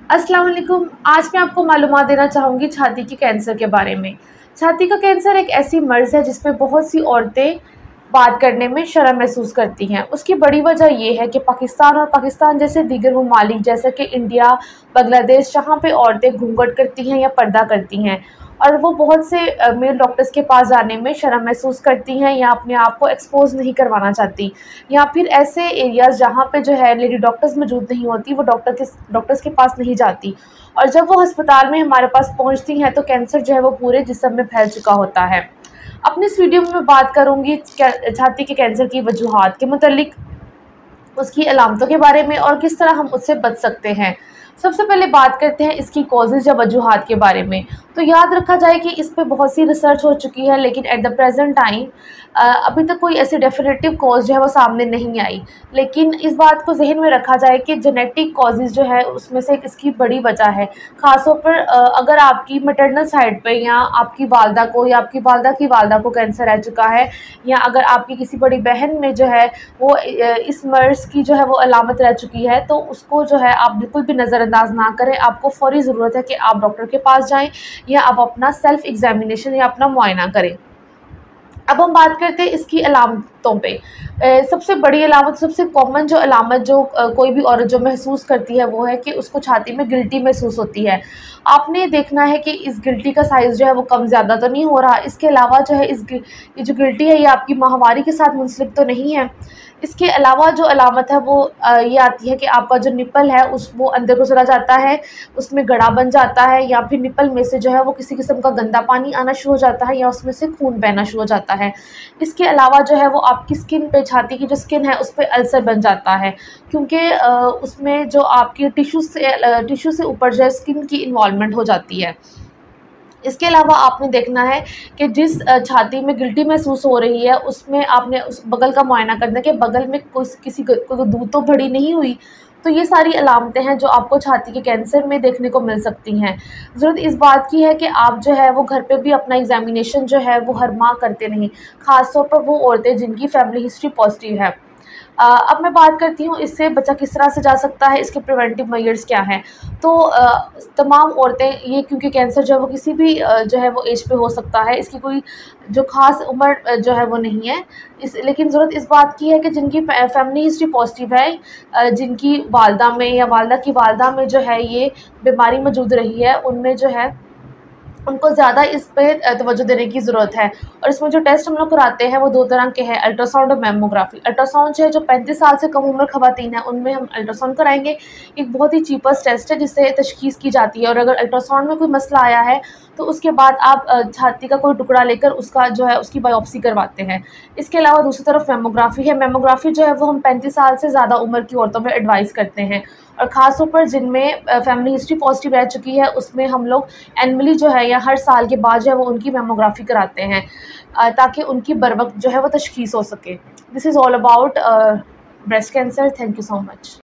अस्सलाम वालेकुम। आज मैं आपको मालूमात देना चाहूँगी छाती के कैंसर के बारे में। छाती का कैंसर एक ऐसी मर्ज़ है जिस पे बहुत सी औरतें बात करने में शर्म महसूस करती हैं। उसकी बड़ी वजह ये है कि पाकिस्तान जैसे दीगर ममालिक जैसे कि इंडिया, बांग्लादेश, जहाँ पे औरतें घूंघट करती हैं या पर्दा करती हैं और वो बहुत से मेल डॉक्टर्स के पास जाने में शर्म महसूस करती हैं या अपने आप को एक्सपोज़ नहीं करवाना चाहती, या फिर ऐसे एरियाज़ जहाँ पे जो है लेडी डॉक्टर्स मौजूद नहीं होती, वो डॉक्टर्स के पास नहीं जाती, और जब वो अस्पताल में हमारे पास पहुँचती हैं तो कैंसर जो है वो पूरे जिस्म में फैल चुका होता है। अपनी इस वीडियो में मैं बात करूँगी छाती के कैंसर की वजूहात के मुतालिक, उसकी अलामतों के बारे में और किस तरह हम उससे बच सकते हैं। सबसे पहले बात करते हैं इसकी कॉजेज़ या वजूहात के बारे में। तो याद रखा जाए कि इस पे बहुत सी रिसर्च हो चुकी है, लेकिन एट द प्रेजेंट टाइम अभी तक कोई ऐसी डेफिनेटिव कॉज जो है वो सामने नहीं आई। लेकिन इस बात को ज़हन में रखा जाए कि जेनेटिक कॉजेज़ जो है उसमें से एक इसकी बड़ी वजह है। ख़ास तौर पर अगर आपकी मैटरनल साइड पे या आपकी वालदा को या आपकी वालदा की वालदा को कैंसर रह चुका है, या अगर आपकी किसी बड़ी बहन में जो है वो इस मर्ज़ की जो है वो अलामत रह चुकी है, तो उसको जो है आप बिल्कुल भी नज़रअंदाज ना करें। आपको फ़ौरी ज़रूरत है कि आप डॉक्टर के पास जाएँ या आप अपना सेल्फ़ एग्ज़ामिनेशन या अपना मुआयना करें। अब हम बात करते हैं इसकी अलामतों पे। सबसे बड़ी अलामत, सबसे कॉमन जो अलामत जो कोई भी औरत जो महसूस करती है वो है कि उसको छाती में गिल्टी महसूस होती है। आपने देखना है कि इस गिल्टी का साइज़ जो है वो कम ज़्यादा तो नहीं हो रहा। इसके अलावा जो है ये जो गिल्टी है ये आपकी माहवारी के साथ मुंसलिक तो नहीं है। इसके अलावा जो अलामत है वो ये आती है कि आपका जो निप्पल है वो अंदर को चला जाता है, उसमें गड़ा बन जाता है, या फिर निप्पल में से जो है वो किसी किस्म का गंदा पानी आना शुरू हो जाता है या उसमें से खून बहना शुरू हो जाता है। इसके अलावा जो है वो आपकी स्किन पे, छाती की जो स्किन है उस पे अल्सर बन जाता है, क्योंकि उसमें जो आपकी टिश्यू से ऊपर जो है स्किन की इन्वॉल्वमेंट हो जाती है। इसके अलावा आपने देखना है कि जिस छाती में गिल्टी महसूस हो रही है उसमें आपने उस बगल का मुआयना करना कि बगल में कोई दूध तो भरी नहीं हुई। तो ये सारी अलामतें हैं जो आपको छाती के कैंसर में देखने को मिल सकती हैं। ज़रूरत इस बात की है कि आप जो है वो घर पे भी अपना एग्ज़ामिनेशन जो है वो हर माह करते रहें, ख़ास तौर पर वो औरतें जिनकी फैमिली हिस्ट्री पॉज़िटिव है। अब मैं बात करती हूँ इससे बचा किस तरह से जा सकता है, इसके प्रिवेंटिव मेजर्स क्या हैं। तो तमाम औरतें ये, क्योंकि कैंसर जो है वो किसी भी जो है वो एज पे हो सकता है, इसकी कोई जो ख़ास उम्र जो है वो नहीं है। लेकिन ज़रूरत इस बात की है कि जिनकी फैमिली हिस्ट्री पॉज़िटिव है, जिनकी वालदा में या वालदा की वालदा में जो है ये बीमारी मौजूद रही है, उनमें जो है उनको ज़्यादा इस पे तवज्जो देने की ज़रूरत है। और इसमें जो टेस्ट हम लोग कराते हैं वो 2 तरह के हैं, अल्ट्रासाउंड और मैमोग्राफी। अल्ट्रासाउंड जो है जो 35 साल से कम उम्र ख़वातीन हैं उनमें हम अल्ट्रासाउंड कराएँगे। एक बहुत ही चीपेस्ट टेस्ट है जिससे तशख़ीस की जाती है, और अगर अल्ट्रासाउंड में कोई मसला आया है तो उसके बाद आप छाती का कोई टुकड़ा लेकर उसका जो है उसकी बायोप्सी करवाते हैं। इसके अलावा दूसरी तरफ मैमोग्राफी है। मैमोग्राफी जो है वो हम 35 साल से ज़्यादा उम्र की औरतों में एडवाइस करते हैं, और ख़ास तौर पर जिनमें फैमिली हिस्ट्री पॉज़िटिव रह चुकी है उसमें हम लोग एनुअली जो है या हर साल के बाद जो है वो उनकी मैमोग्राफी कराते हैं, ताकि उनकी बरवक्त जो है वो तशख़ीस हो सके। This is all about breast cancer. Thank you so much.